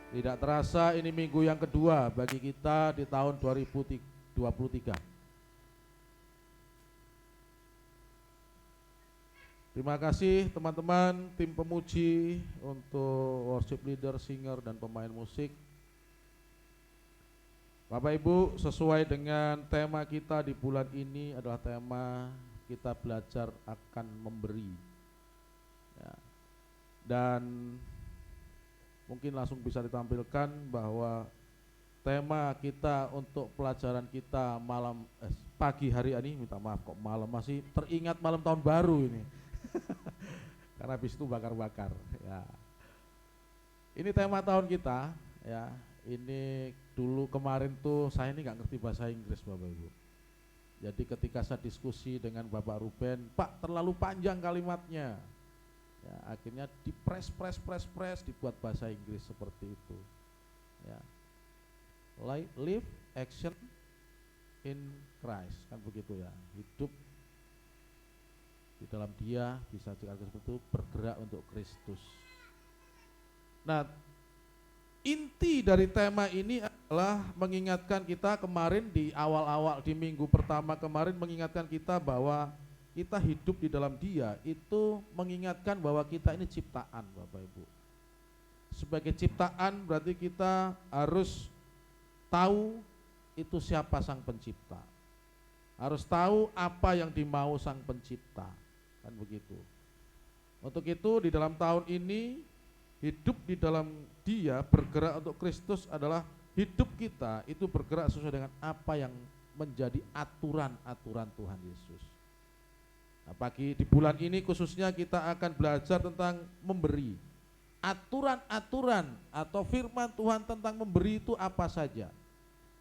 Tidak terasa ini minggu yang kedua bagi kita di tahun 2023. Terima kasih teman-teman tim pemuji untuk worship leader, singer, dan pemain musik. Bapak Ibu, sesuai dengan tema kita di bulan ini adalah tema kita belajar akan memberi ya. Dan mungkin langsung bisa ditampilkan bahwa tema kita untuk pelajaran kita pagi hari ini, minta maaf kok malam, masih teringat malam tahun baru ini karena habis itu bakar-bakar ya. Ini tema tahun kita ya. Ini dulu kemarin tuh saya ini nggak ngerti bahasa Inggris Bapak Ibu. Jadi ketika saya diskusi dengan Bapak Ruben, Pak terlalu panjang kalimatnya. Ya, akhirnya dipres dibuat bahasa Inggris seperti itu. Ya. Live action in Christ, kan begitu ya. Hidup di dalam Dia, bisa dikatakan seperti itu, bergerak untuk Kristus. Nah, inti dari tema ini adalah mengingatkan kita kemarin di awal-awal, di minggu pertama kemarin, mengingatkan kita bahwa kita hidup di dalam Dia, itu mengingatkan bahwa kita ini ciptaan Bapak Ibu. Sebagai ciptaan berarti kita harus tahu itu siapa Sang Pencipta, harus tahu apa yang dimau Sang Pencipta, kan begitu. Untuk itu di dalam tahun ini, hidup di dalam Dia, bergerak untuk Kristus adalah hidup kita itu bergerak sesuai dengan apa yang menjadi aturan-aturan Tuhan Yesus. Nah, pagi di bulan ini khususnya kita akan belajar tentang memberi. Aturan-aturan atau firman Tuhan tentang memberi itu apa saja.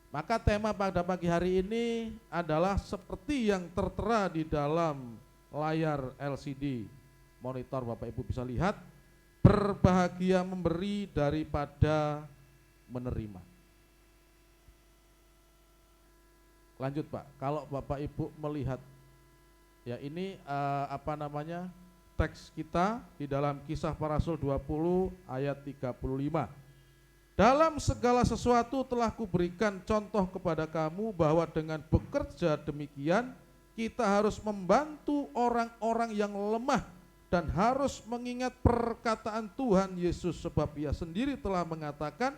Maka tema pada pagi hari ini adalah seperti yang tertera di dalam layar LCD monitor Bapak Ibu bisa lihat, berbahagia memberi daripada menerima. Lanjut Pak, kalau Bapak Ibu melihat ya ini teks kita di dalam Kisah Para Rasul 20 ayat 35. Dalam segala sesuatu telah kuberikan contoh kepada kamu bahwa dengan bekerja demikian kita harus membantu orang-orang yang lemah dan harus mengingat perkataan Tuhan Yesus, sebab Ia sendiri telah mengatakan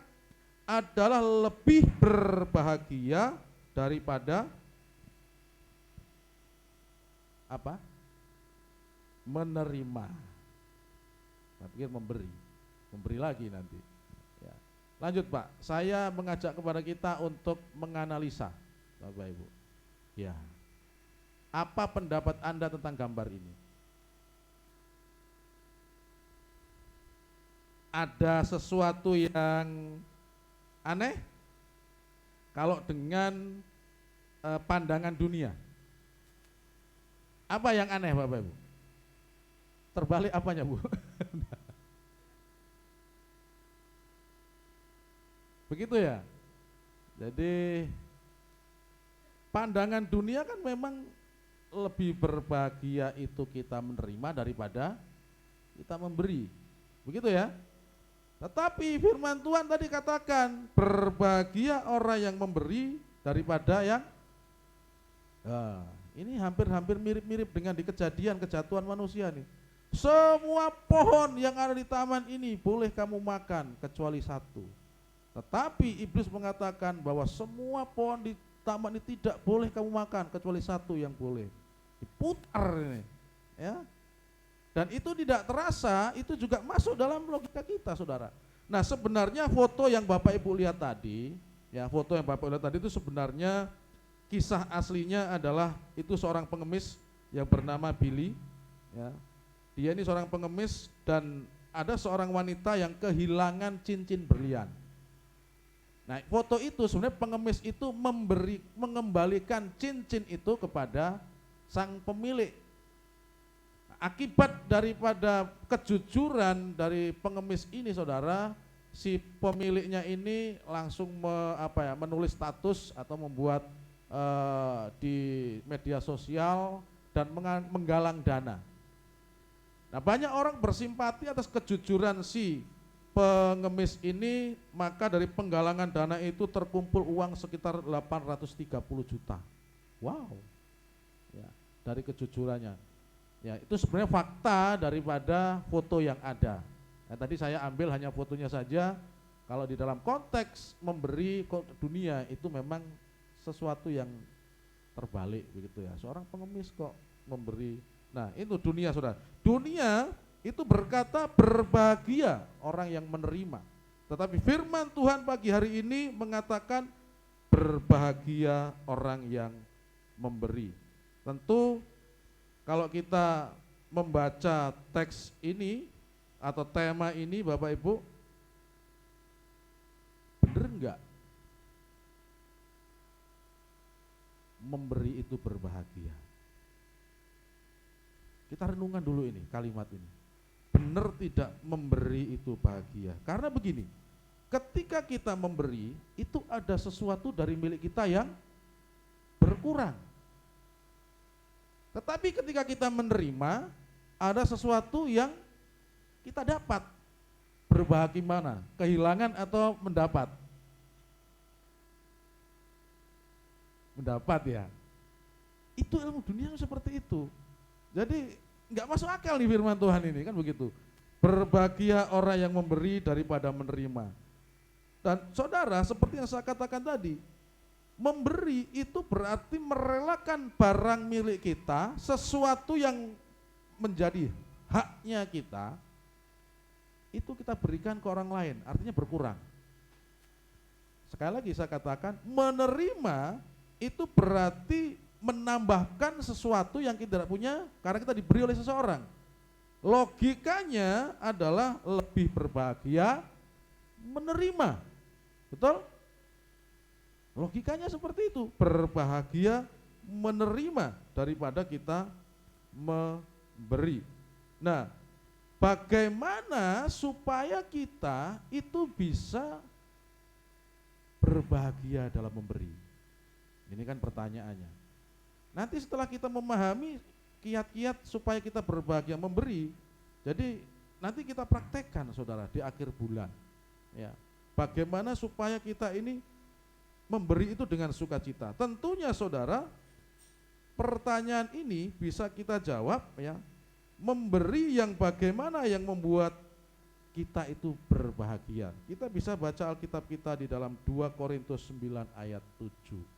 adalah lebih berbahagia daripada apa? Menerima. Saya pikir memberi lagi nanti. Ya. Lanjut Pak, saya mengajak kepada kita untuk menganalisa Bapak Ibu. Ya. Apa pendapat Anda tentang gambar ini? Ada sesuatu yang aneh kalau dengan pandangan dunia? Apa yang aneh Bapak Ibu? Terbalik apanya Bu? Begitu ya. Jadi pandangan dunia kan memang lebih berbahagia itu kita menerima daripada kita memberi. Begitu ya. Tetapi firman Tuhan tadi katakan berbahagia orang yang memberi daripada yang ini hampir mirip-mirip dengan di Kejadian kejatuhan manusia nih. Semua pohon yang ada di taman ini boleh kamu makan kecuali satu. Tetapi iblis mengatakan bahwa semua pohon di taman ini tidak boleh kamu makan kecuali satu yang boleh. Diputar ini, ya. Dan itu tidak terasa, itu juga masuk dalam logika kita, saudara. Nah, sebenarnya foto yang Bapak Ibu lihat tadi, ya foto yang Bapak Ibu lihat tadi itu sebenarnya kisah aslinya adalah itu seorang pengemis yang bernama Billy, ya. Dia ini seorang pengemis dan ada seorang wanita yang kehilangan cincin berlian. Nah, foto itu sebenarnya pengemis itu mengembalikan cincin itu kepada sang pemilik. Akibat daripada kejujuran dari pengemis ini, saudara, si pemiliknya ini langsung menulis status atau membuat di media sosial dan menggalang dana. Nah, banyak orang bersimpati atas kejujuran si pengemis ini, maka dari penggalangan dana itu terkumpul uang sekitar 830 juta. Wow. Ya, dari kejujurannya. Ya, itu sebenarnya fakta daripada foto yang ada. Nah, tadi saya ambil hanya fotonya saja. Kalau di dalam konteks memberi dunia itu memang sesuatu yang terbalik begitu ya. Seorang pengemis kok memberi. Nah, itu dunia, Saudara. Dunia itu berkata berbahagia orang yang menerima. Tetapi firman Tuhan pagi hari ini mengatakan berbahagia orang yang memberi. Tentu kalau kita membaca teks ini atau tema ini, Bapak Ibu, benar enggak memberi itu berbahagia? Kita renungkan dulu ini, kalimat ini. Benar tidak memberi itu bahagia? Karena begini, ketika kita memberi, itu ada sesuatu dari milik kita yang berkurang. Tetapi ketika kita menerima, ada sesuatu yang kita dapat. Berbahagia mana? Kehilangan atau mendapat? Mendapat ya. Itu ilmu dunia seperti itu. Jadi nggak masuk akal nih firman Tuhan ini, kan begitu. Berbahagia orang yang memberi daripada menerima. Dan saudara, seperti yang saya katakan tadi, memberi itu berarti merelakan barang milik kita, sesuatu yang menjadi haknya kita, itu kita berikan ke orang lain, artinya berkurang. Sekali lagi saya katakan, menerima itu berarti menambahkan sesuatu yang kita tidak punya karena kita diberi oleh seseorang. Logikanya adalah lebih berbahagia menerima. Betul? Logikanya seperti itu, berbahagia menerima daripada kita memberi. Nah, bagaimana supaya kita itu bisa berbahagia dalam memberi? Ini kan pertanyaannya. Nanti setelah kita memahami kiat-kiat supaya kita berbahagia memberi, jadi nanti kita praktekkan, saudara, di akhir bulan. Ya, bagaimana supaya kita ini memberi itu dengan sukacita. Tentunya saudara, pertanyaan ini bisa kita jawab ya, memberi yang bagaimana yang membuat kita itu berbahagia. Kita bisa baca Alkitab kita di dalam 2 Korintus 9 ayat 7.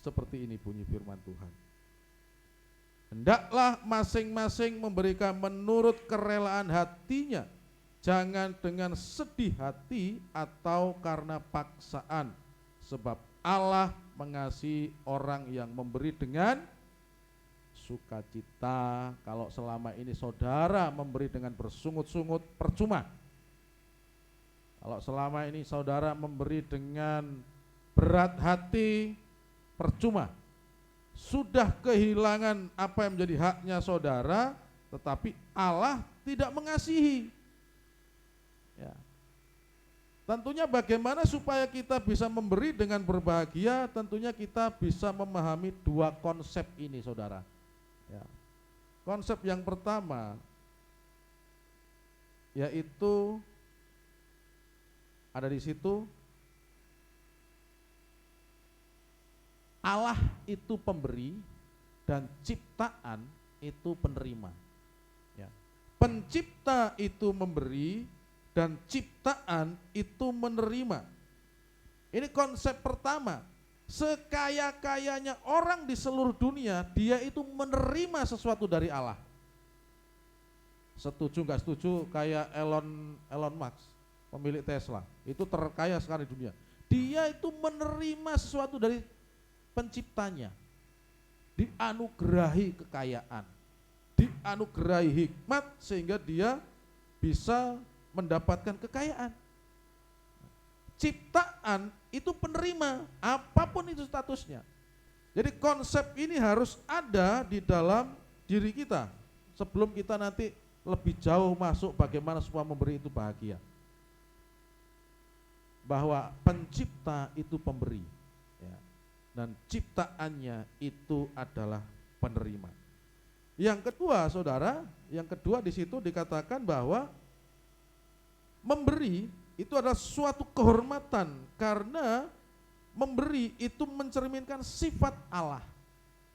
Seperti ini bunyi firman Tuhan. Hendaklah masing-masing memberikan menurut kerelaan hatinya, jangan dengan sedih hati atau karena paksaan. Sebab Allah mengasihi orang yang memberi dengan sukacita. Kalau selama ini saudara memberi dengan bersungut-sungut, percuma. Kalau selama ini saudara memberi dengan berat hati, percuma. Sudah kehilangan apa yang menjadi haknya saudara, tetapi Allah tidak mengasihi. Ya. Tentunya bagaimana supaya kita bisa memberi dengan berbahagia, tentunya kita bisa memahami dua konsep ini, saudara. Ya. Konsep yang pertama yaitu ada di situ, Allah itu pemberi dan ciptaan itu penerima. Ya. Pencipta itu memberi dan ciptaan itu menerima. Ini konsep pertama. Sekaya-kayanya orang di seluruh dunia, dia itu menerima sesuatu dari Allah. Setuju nggak setuju? Kayak Elon Musk, pemilik Tesla, itu terkaya sekali di dunia. Dia itu menerima sesuatu dari penciptanya, dianugerahi kekayaan, dianugerahi hikmat sehingga dia bisa mendapatkan kekayaan. Ciptaan itu penerima, apapun itu statusnya. Jadi konsep ini harus ada di dalam diri kita sebelum kita nanti lebih jauh masuk bagaimana supaya memberi itu bahagia. Bahwa pencipta itu pemberi, ya, dan ciptaannya itu adalah penerima. Yang kedua, saudara, yang kedua di situ dikatakan bahwa memberi itu adalah suatu kehormatan, karena memberi itu mencerminkan sifat Allah.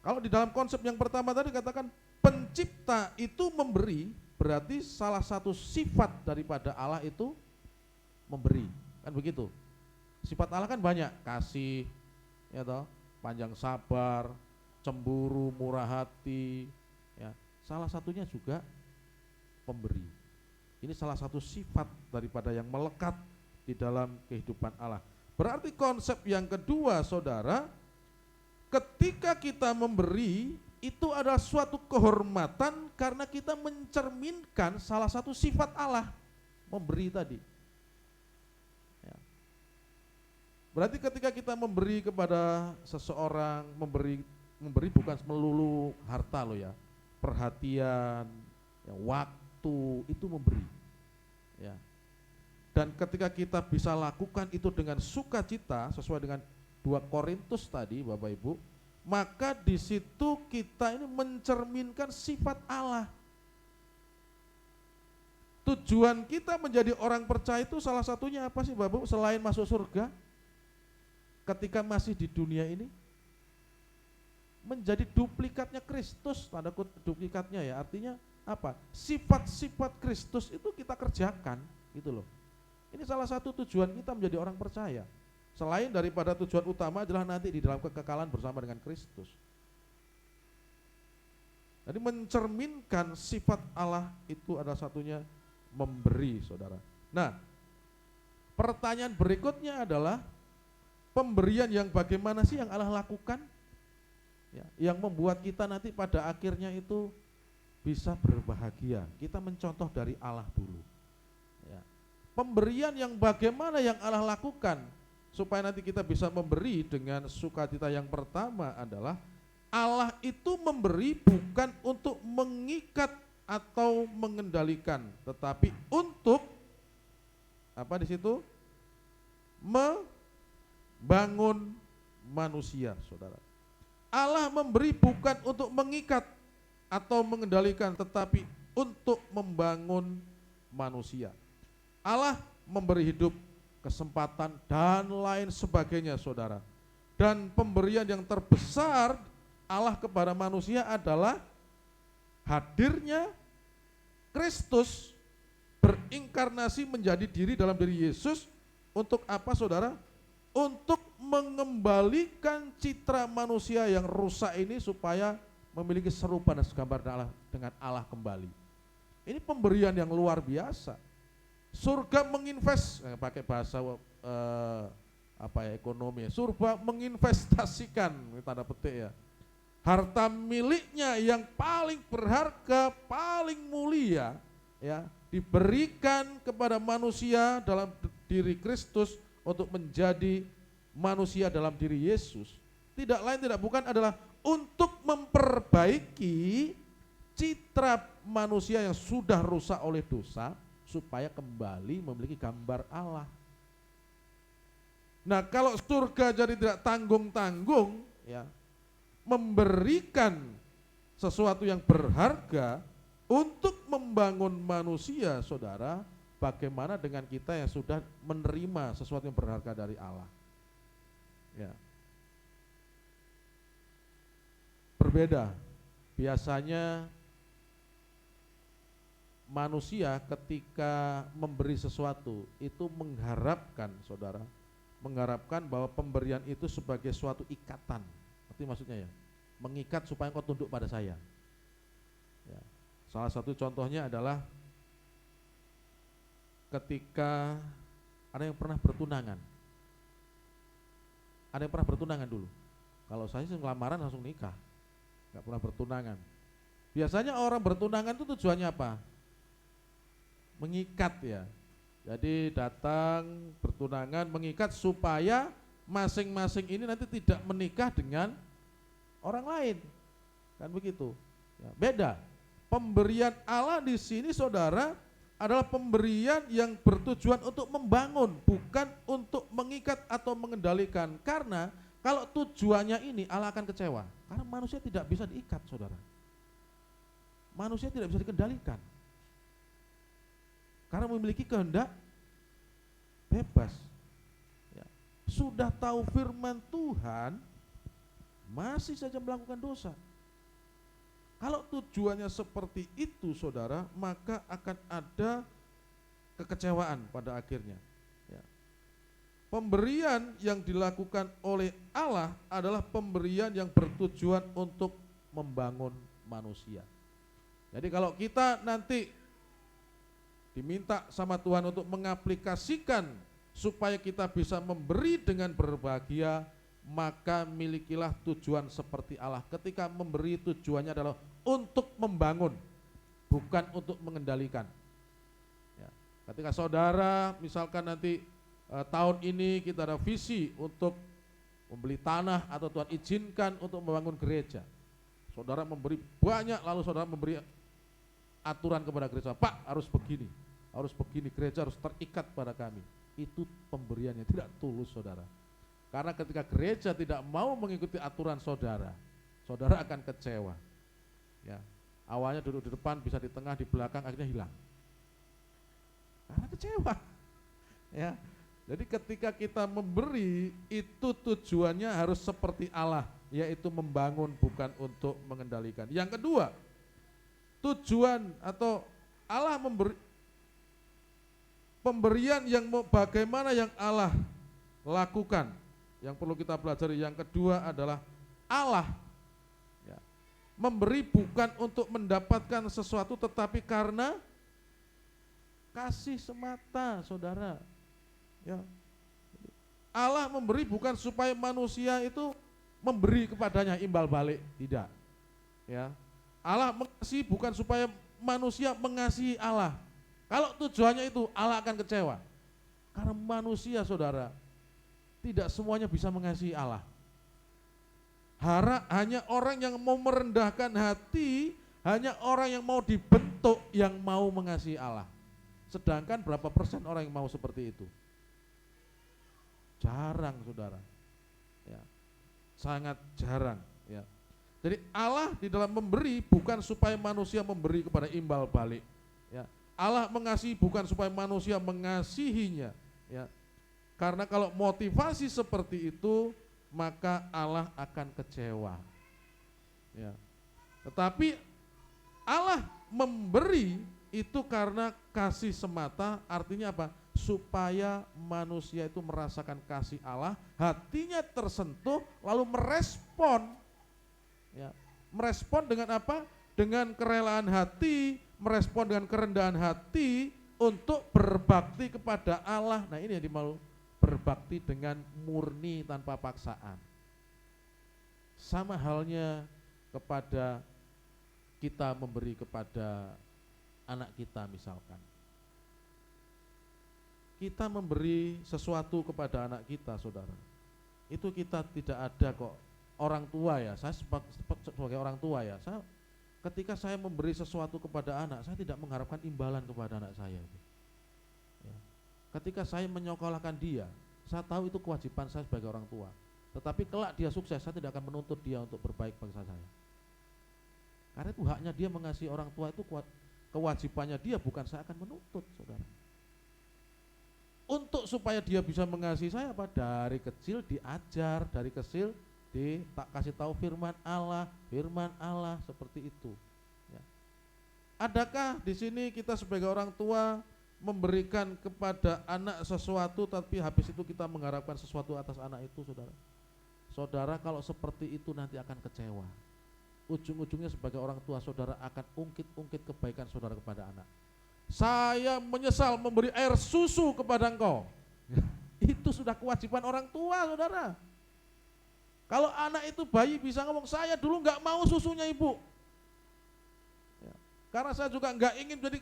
Kalau di dalam konsep yang pertama tadi katakan pencipta itu memberi, berarti salah satu sifat daripada Allah itu memberi, kan begitu. Sifat Allah kan banyak, kasih, ya toh, panjang sabar, cemburu, murah hati, ya. Salah satunya juga pemberi. Ini salah satu sifat daripada yang melekat di dalam kehidupan Allah. Berarti konsep yang kedua, saudara, ketika kita memberi itu adalah suatu kehormatan karena kita mencerminkan salah satu sifat Allah, memberi tadi. Ya. Berarti ketika kita memberi kepada seseorang, memberi bukan melulu harta loh ya, perhatian, ya, waktu, itu memberi. Ya. Dan ketika kita bisa lakukan itu dengan sukacita sesuai dengan 2 Korintus tadi, Bapak Ibu, maka di situ kita ini mencerminkan sifat Allah. Tujuan kita menjadi orang percaya itu salah satunya apa sih, Bapak Ibu, selain masuk surga? Ketika masih di dunia ini menjadi duplikatnya Kristus, tanda kutip duplikatnya ya, artinya apa? Sifat-sifat Kristus itu kita kerjakan, gitu loh. Ini salah satu tujuan kita menjadi orang percaya. Selain daripada tujuan utama adalah nanti di dalam kekekalan bersama dengan Kristus. Jadi mencerminkan sifat Allah itu adalah satunya memberi, saudara. Nah, pertanyaan berikutnya adalah pemberian yang bagaimana sih yang Allah lakukan? Ya, yang membuat kita nanti pada akhirnya itu bisa berbahagia. Kita mencontoh dari Allah dulu. Ya. Pemberian yang bagaimana yang Allah lakukan supaya nanti kita bisa memberi dengan sukacita. Yang pertama adalah Allah itu memberi bukan untuk mengikat atau mengendalikan, tetapi untuk apa di situ? Membangun manusia, saudara. Allah memberi bukan untuk mengikat atau mengendalikan, tetapi untuk membangun manusia. Allah memberi hidup, kesempatan, dan lain sebagainya, saudara. Dan pemberian yang terbesar Allah kepada manusia adalah hadirnya Kristus berinkarnasi menjadi diri dalam diri Yesus. Untuk apa, saudara? Untuk mengembalikan citra manusia yang rusak ini supaya memiliki serupa dan segambar dengan Allah kembali. Ini pemberian yang luar biasa. Surga menginvest, pakai bahasa ekonomi, surga menginvestasikan, tanda petik ya, harta miliknya yang paling berharga, paling mulia, ya, diberikan kepada manusia dalam diri Kristus untuk menjadi manusia dalam diri Yesus. Tidak lain tidak bukan adalah untuk memperbaiki citra manusia yang sudah rusak oleh dosa, supaya kembali memiliki gambar Allah. Nah, kalau surga jadi tidak tanggung-tanggung, ya, memberikan sesuatu yang berharga untuk membangun manusia, saudara, bagaimana dengan kita yang sudah menerima sesuatu yang berharga dari Allah? Ya. Berbeda. Biasanya manusia ketika memberi sesuatu itu mengharapkan, saudara, mengharapkan bahwa pemberian itu sebagai suatu ikatan. Arti maksudnya ya, mengikat supaya engkau tunduk pada saya. Ya. Salah satu contohnya adalah ketika ada yang pernah bertunangan. Ada yang pernah bertunangan dulu. Kalau saya sih lamaran langsung nikah, nggak pernah bertunangan. Biasanya orang bertunangan itu tujuannya apa? Mengikat ya. Jadi datang bertunangan mengikat supaya masing-masing ini nanti tidak menikah dengan orang lain. Kan begitu. Ya, beda. Pemberian Allah di sini, saudara, adalah pemberian yang bertujuan untuk membangun, bukan untuk mengikat atau mengendalikan. Karena kalau tujuannya ini, Allah akan kecewa. Karena manusia tidak bisa diikat, saudara. Manusia tidak bisa dikendalikan. Karena memiliki kehendak bebas. Ya. Sudah tahu firman Tuhan, masih saja melakukan dosa. Kalau tujuannya seperti itu saudara, maka akan ada kekecewaan pada akhirnya. Ya. Pemberian yang dilakukan oleh Allah adalah pemberian yang bertujuan untuk membangun manusia. Jadi kalau kita nanti diminta sama Tuhan untuk mengaplikasikan supaya kita bisa memberi dengan berbahagia, maka milikilah tujuan seperti Allah. Ketika memberi tujuannya adalah untuk membangun, bukan untuk mengendalikan. Ya. Ketika saudara misalkan nanti tahun ini kita ada visi untuk membeli tanah atau Tuhan izinkan untuk membangun gereja, saudara memberi banyak, lalu saudara memberi aturan kepada gereja, Pak harus begini, gereja harus terikat pada kami. Itu pemberiannya tidak tulus saudara. Karena ketika gereja tidak mau mengikuti aturan saudara, saudara akan kecewa. Ya, awalnya duduk di depan, bisa di tengah, di belakang, akhirnya hilang. Karena kecewa. Ya, jadi ketika kita memberi, itu tujuannya harus seperti Allah, yaitu membangun, bukan untuk mengendalikan. Yang kedua, tujuan atau Allah memberi pemberian yang bagaimana yang Allah lakukan, yang perlu kita pelajari. Yang kedua adalah Allah ya, memberi bukan untuk mendapatkan sesuatu, tetapi karena kasih semata, saudara. Ya. Allah memberi bukan supaya manusia itu memberi kepadanya imbal balik, tidak. Ya. Allah mengasihi bukan supaya manusia mengasihi Allah. Kalau tujuannya itu, Allah akan kecewa. Karena manusia saudara, tidak semuanya bisa mengasihi Allah. Hanya orang yang mau merendahkan hati, hanya orang yang mau dibentuk yang mau mengasihi Allah. Sedangkan berapa persen orang yang mau seperti itu? Jarang saudara. Ya. Sangat jarang. Ya. Jadi Allah di dalam memberi bukan supaya manusia memberi kepada imbal balik. Ya. Allah mengasihi bukan supaya manusia mengasihinya. Ya. Karena kalau motivasi seperti itu, maka Allah akan kecewa. Ya. Tetapi Allah memberi itu karena kasih semata, artinya apa? Supaya manusia itu merasakan kasih Allah, hatinya tersentuh, lalu merespon. Ya, merespon dengan apa? Dengan kerelaan hati, merespon dengan kerendahan hati untuk berbakti kepada Allah. Nah ini yang dimau, berbakti dengan murni tanpa paksaan. Sama halnya kepada kita memberi kepada anak kita misalkan. Kita memberi sesuatu kepada anak kita saudara. Itu kita tidak ada kok. Orang tua ya, saya sebagai orang tua ya, ketika saya memberi sesuatu kepada anak, saya tidak mengharapkan imbalan kepada anak saya. Ya. Ketika saya menyekolahkan dia, saya tahu itu kewajiban saya sebagai orang tua. Tetapi kelak dia sukses, saya tidak akan menuntut dia untuk berbaik bangsa saya. Karena itu haknya dia mengasihi orang tua, itu kewajibannya dia, bukan saya akan menuntut saudara. Untuk supaya dia bisa mengasihi saya apa? Dari kecil diajar, dari kecil tak kasih tahu firman Allah seperti itu. Ya. Adakah di sini kita sebagai orang tua memberikan kepada anak sesuatu, tapi habis itu kita mengharapkan sesuatu atas anak itu, saudara? Saudara kalau seperti itu nanti akan kecewa. Ujung-ujungnya sebagai orang tua saudara akan ungkit-ungkit kebaikan saudara kepada anak. Saya menyesal memberi air susu kepada engkau. Itu sudah kewajiban orang tua, saudara. Kalau anak itu bayi bisa ngomong, saya dulu nggak mau susunya ibu. Ya, karena saya juga nggak ingin jadi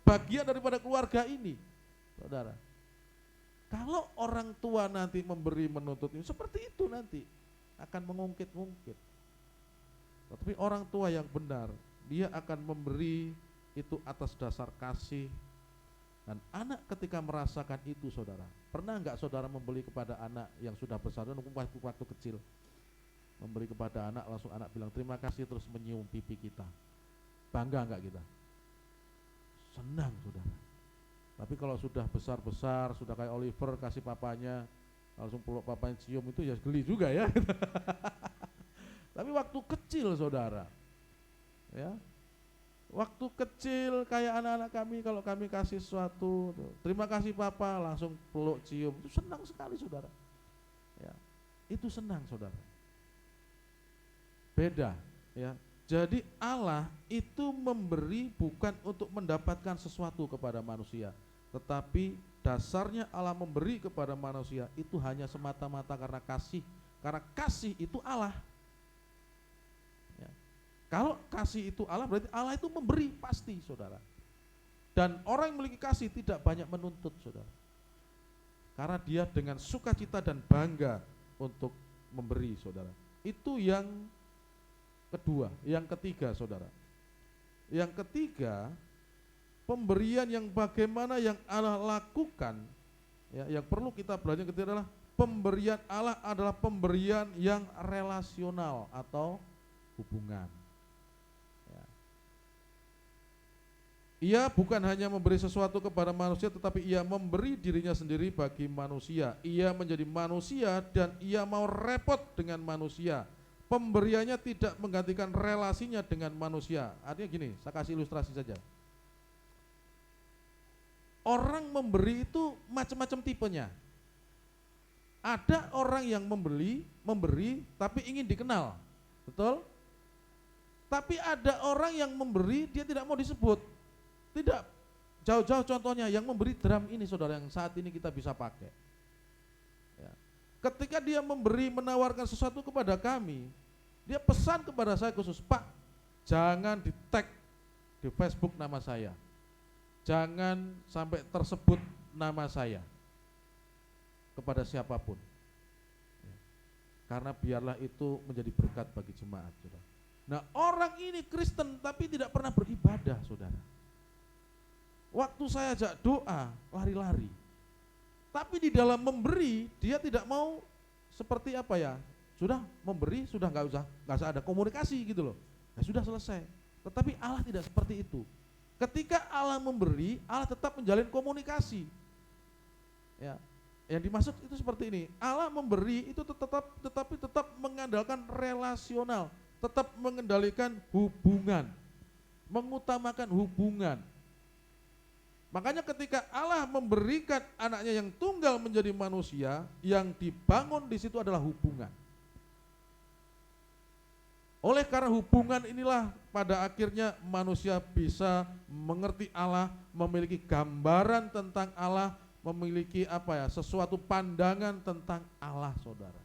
bagian daripada keluarga ini, saudara. Kalau orang tua nanti memberi menuntut ini, seperti itu nanti akan mengungkit-ungkit. Tetapi orang tua yang benar, dia akan memberi itu atas dasar kasih. Dan anak ketika merasakan itu saudara, pernah enggak saudara membeli kepada anak yang sudah besar, waktu kecil, memberi kepada anak, langsung anak bilang terima kasih terus menyium pipi kita, bangga enggak kita? Senang saudara. Tapi kalau sudah besar-besar, sudah kayak Oliver kasih papanya, langsung peluk papanya cium, itu ya geli juga ya. Tapi waktu kecil saudara, ya, waktu kecil kayak anak-anak kami, kalau kami kasih sesuatu, terima kasih papa, langsung peluk cium, itu senang sekali saudara. Ya, itu senang saudara. Beda, ya. Jadi Allah itu memberi bukan untuk mendapatkan sesuatu kepada manusia, tetapi dasarnya Allah memberi kepada manusia itu hanya semata-mata karena kasih. Karena kasih itu Allah. Ya. Kalau kasih itu Allah, berarti Allah itu memberi pasti saudara. Dan orang yang memiliki kasih tidak banyak menuntut saudara, karena dia dengan sukacita dan bangga untuk memberi saudara. Itu yang kedua. Yang ketiga saudara, yang ketiga, pemberian yang bagaimana yang Allah lakukan, ya, yang perlu kita belajar ketiga adalah pemberian Allah adalah pemberian yang relasional atau hubungan. Ya. Ia bukan hanya memberi sesuatu kepada manusia, tetapi ia memberi dirinya sendiri bagi manusia. Ia menjadi manusia dan ia mau repot dengan manusia. Pemberiannya tidak menggantikan relasinya dengan manusia. Artinya gini, saya kasih ilustrasi saja. Orang memberi itu macam-macam tipenya. Ada orang yang memberi tapi ingin dikenal, betul? Tapi ada orang yang memberi dia tidak mau disebut. Tidak jauh-jauh, contohnya yang memberi drum ini saudara, yang saat ini kita bisa pakai. Ya. Ketika dia memberi, menawarkan sesuatu kepada kami, dia pesan kepada saya khusus, Pak, jangan di tag di Facebook nama saya, jangan sampai tersebut nama saya kepada siapapun, ya. Karena biarlah itu menjadi berkat bagi jemaat saudara. Nah, orang ini Kristen tapi tidak pernah beribadah saudara. Waktu saya ajak doa, lari-lari. Tapi di dalam memberi, dia tidak mau seperti apa ya, sudah memberi, sudah nggak usah ada komunikasi gitu loh, ya sudah selesai. Tetapi Allah tidak seperti itu. Ketika Allah memberi, Allah tetap menjalin komunikasi. Ya, yang dimaksud itu seperti ini, Allah memberi itu tetap mengandalkan relasional, tetap mengendalikan hubungan, mengutamakan hubungan. Makanya ketika Allah memberikan anaknya yang tunggal menjadi manusia, yang dibangun di situ adalah hubungan. Oleh karena hubungan inilah pada akhirnya manusia bisa mengerti Allah, memiliki gambaran tentang Allah, memiliki sesuatu pandangan tentang Allah saudara.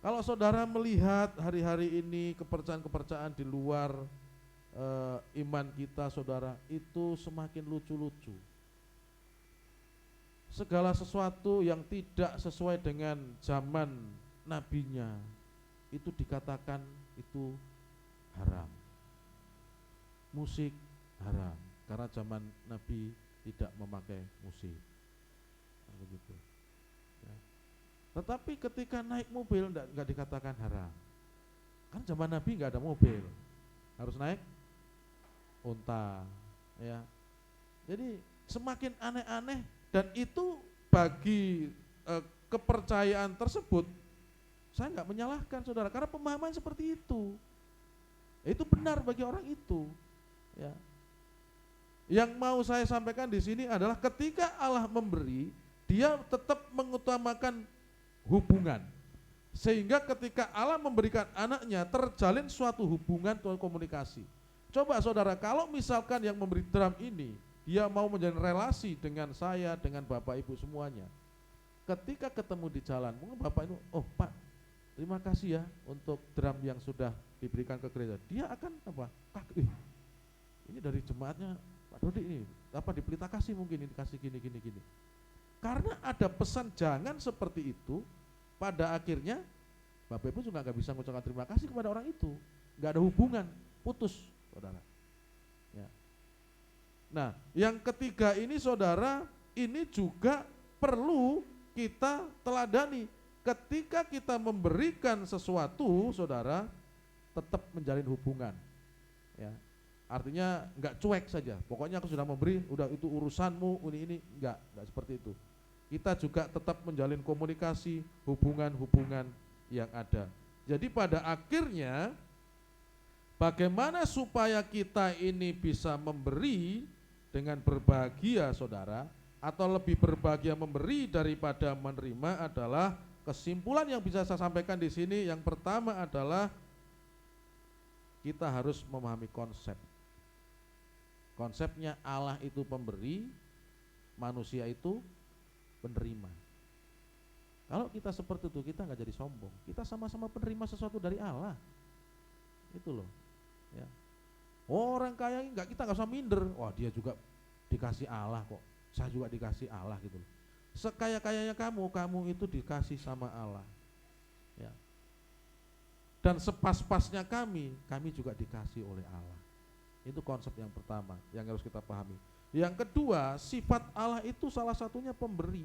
Kalau saudara melihat hari-hari ini kepercayaan-kepercayaan di luar iman kita saudara, itu semakin lucu-lucu. Segala sesuatu yang tidak sesuai dengan zaman nabinya itu dikatakan itu haram. Musik haram karena zaman Nabi tidak memakai musik. Begitu. Ya. Tetapi ketika naik mobil enggak dikatakan haram. Kan zaman Nabi enggak ada mobil. Harus naik unta, ya. Jadi semakin aneh-aneh, dan itu bagi kepercayaan tersebut saya nggak menyalahkan saudara, karena pemahaman seperti itu benar bagi orang itu, ya. Yang mau saya sampaikan di sini adalah ketika Allah memberi, dia tetap mengutamakan hubungan, sehingga ketika Allah memberikan anaknya terjalin suatu hubungan atau komunikasi. Coba saudara, kalau misalkan yang memberi drum ini dia mau menjalin relasi dengan saya, dengan bapak ibu semuanya, ketika ketemu di jalan, mungkin bapak itu, oh Pak, terima kasih ya untuk drum yang sudah diberikan ke gereja. Dia akan ini dari jemaatnya Pak Dodi ini, di Pelita Kasih mungkin ini dikasih gini. Karena ada pesan jangan seperti itu, pada akhirnya bapak ibu juga nggak bisa mengucapkan terima kasih kepada orang itu, nggak ada hubungan, putus saudara. Ya. Nah, yang ketiga ini saudara, ini juga perlu kita teladani. Ketika kita memberikan sesuatu, saudara, tetap menjalin hubungan. Ya. Artinya enggak cuek saja. Pokoknya aku sudah memberi, udah itu urusanmu, ini enggak seperti itu. Kita juga tetap menjalin komunikasi, hubungan-hubungan yang ada. Jadi pada akhirnya bagaimana supaya kita ini bisa memberi dengan berbahagia, saudara, atau lebih berbahagia memberi daripada menerima adalah kesimpulan yang bisa saya sampaikan di sini. Yang pertama adalah kita harus memahami konsep. Konsepnya Allah itu pemberi, manusia itu penerima. Kalau kita seperti itu, kita nggak jadi sombong. Kita sama-sama penerima sesuatu dari Allah. Itu loh. Ya. Orang kaya kita nggak usah minder. Wah, dia juga dikasih Allah kok. Saya juga dikasih Allah gitu loh. Sekaya-kayanya kamu itu dikasih sama Allah. Ya. Dan sepas-pasnya kami juga dikasih oleh Allah. Itu konsep yang pertama yang harus kita pahami. Yang kedua, sifat Allah itu salah satunya pemberi.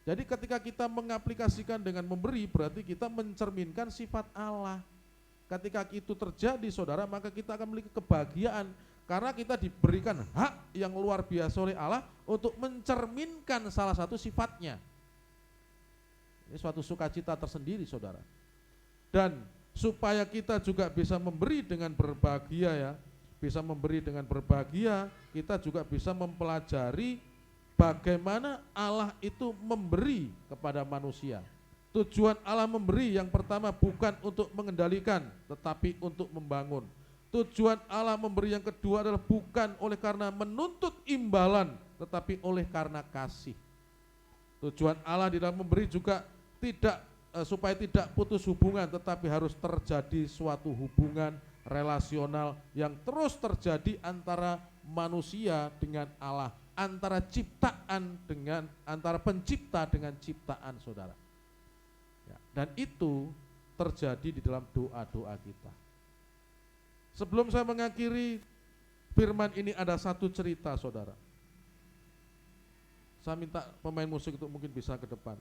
Jadi ketika kita mengaplikasikan dengan memberi, berarti kita mencerminkan sifat Allah. Ketika itu terjadi, saudara, maka kita akan memiliki kebahagiaan karena kita diberikan hak yang luar biasa oleh Allah untuk mencerminkan salah satu sifatnya. Ini suatu sukacita tersendiri, saudara. Dan supaya kita juga bisa memberi dengan berbahagia, ya, bisa memberi dengan berbahagia, kita juga bisa mempelajari bagaimana Allah itu memberi kepada manusia. Tujuan Allah memberi yang pertama bukan untuk mengendalikan, tetapi untuk membangun. Tujuan Allah memberi yang kedua adalah bukan oleh karena menuntut imbalan, tetapi oleh karena kasih. Tujuan Allah di dalam memberi juga tidak supaya tidak putus hubungan, tetapi harus terjadi suatu hubungan relasional yang terus terjadi antara manusia dengan Allah, antara pencipta dengan ciptaan, saudara. Ya, dan itu terjadi di dalam doa-doa kita. Sebelum saya mengakhiri firman ini, ada satu cerita, saudara. Saya minta pemain musik untuk mungkin bisa ke depan.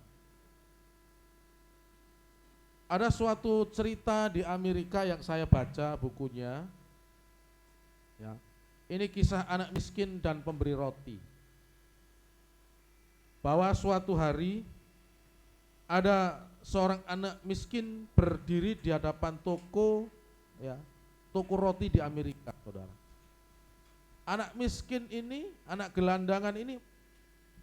Ada suatu cerita di Amerika yang saya baca bukunya. Ya. Ini kisah anak miskin dan pemberi roti. Bahwa suatu hari ada seorang anak miskin berdiri di hadapan toko, ya, toko roti di Amerika, saudara. Anak miskin ini, anak gelandangan ini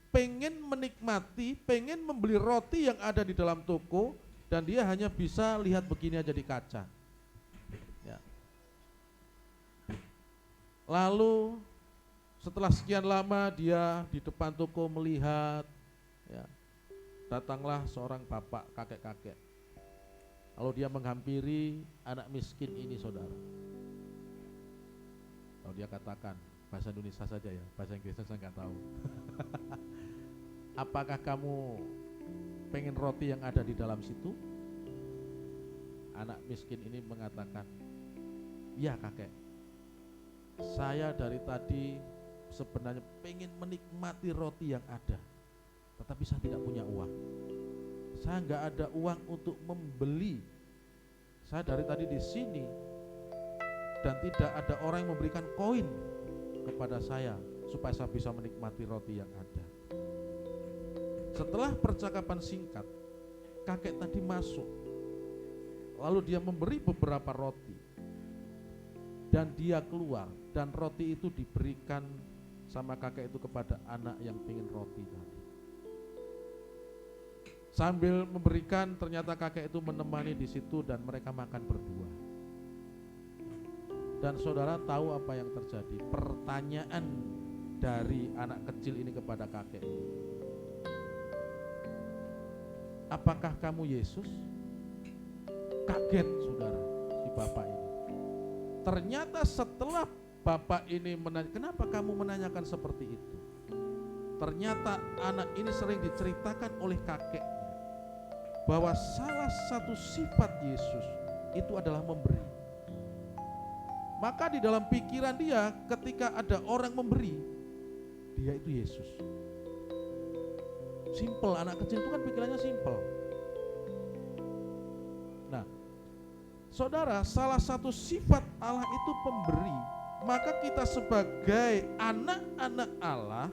pengen menikmati, pengen membeli roti yang ada di dalam toko, dan dia hanya bisa lihat begini aja di kaca. Ya. Lalu setelah sekian lama dia di depan toko melihat, ya, datanglah seorang bapak kakek-kakek. Lalu dia menghampiri anak miskin ini, saudara. Lalu dia katakan, bahasa Indonesia saja ya, bahasa Inggrisnya saya nggak tahu. Apakah kamu pengen roti yang ada di dalam situ? Anak miskin ini mengatakan, ya kakek, saya dari tadi sebenarnya pengen menikmati roti yang ada, tetapi saya tidak punya uang. Saya nggak ada uang untuk membeli. Saya dari tadi di sini dan tidak ada orang yang memberikan koin kepada saya supaya saya bisa menikmati roti yang ada. Setelah percakapan singkat, kakek tadi masuk. Lalu dia memberi beberapa roti. Dan dia keluar, dan roti itu diberikan sama kakek itu kepada anak yang pengen roti tadi. Sambil memberikan, ternyata kakek itu menemani di situ dan mereka makan berdua. Dan saudara tahu apa yang terjadi? Pertanyaan dari anak kecil ini kepada kakek. Apakah kamu Yesus? Kaget, saudara, si bapak ini. Ternyata setelah bapak ini menanya, kenapa kamu menanyakan seperti itu? Ternyata anak ini sering diceritakan oleh kakeknya bahwa salah satu sifat Yesus itu adalah memberi. Maka di dalam pikiran dia, ketika ada orang memberi, dia itu Yesus. Simple, anak kecil itu kan pikirannya simple. Nah, saudara, salah satu sifat Allah itu pemberi. maka kita sebagai anak-anak Allah,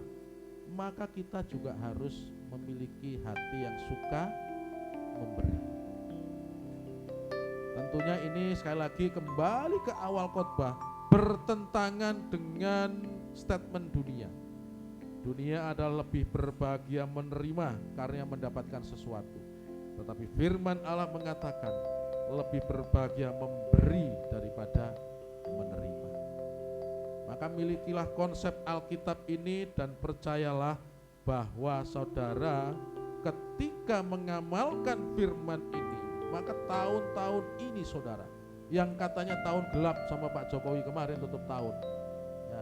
maka kita juga harus memiliki hati yang suka memberi. Tentunya ini sekali lagi kembali ke awal khotbah, bertentangan dengan statement dunia. Dunia adalah lebih berbahagia menerima karena mendapatkan sesuatu. Tetapi firman Allah mengatakan lebih berbahagia memberi daripada menerima. Maka milikilah konsep Alkitab ini dan percayalah bahwa saudara ketika mengamalkan firman ini, maka tahun-tahun ini saudara, yang katanya tahun gelap sama Pak Jokowi kemarin tutup tahun, ya,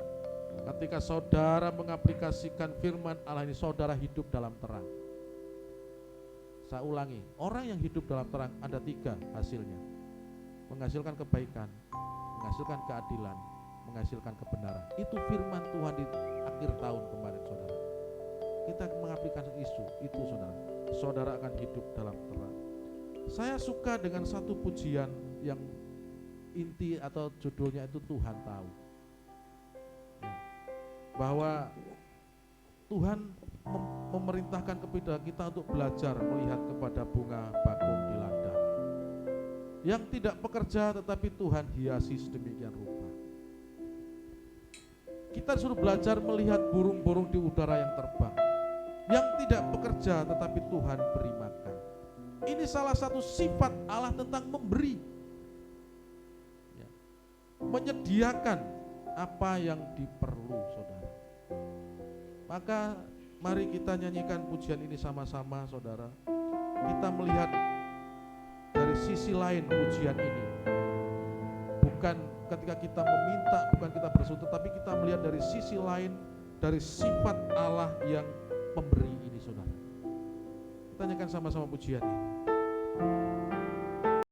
ketika saudara mengaplikasikan firman Allah ini, saudara hidup dalam terang. Saya ulangi, orang yang hidup dalam terang ada 3 hasilnya: menghasilkan kebaikan, menghasilkan keadilan, menghasilkan kebenaran. Itu firman Tuhan di akhir tahun kemarin saudara. Kita mengaplikasikan itu saudara, saudara akan hidup dalam terang. Saya suka dengan satu pujian yang inti atau judulnya itu Tuhan tahu, ya, bahwa Tuhan memerintahkan kepada kita untuk belajar melihat kepada bunga bakung di ladang yang tidak bekerja, tetapi Tuhan hiasi sedemikian rupa. Kita disuruh belajar melihat burung-burung di udara yang terbang, yang tidak bekerja tetapi Tuhan beri makan. Ini salah satu sifat Allah tentang memberi, ya, menyediakan apa yang diperlu saudara. Maka mari kita nyanyikan pujian ini sama-sama saudara. Kita melihat dari sisi lain pujian ini, bukan ketika kita meminta, bukan kita bersyukur, tapi kita melihat dari sisi lain, dari sifat Allah yang pemberi ini saudara. Kita nyanyikan sama-sama pujian ini.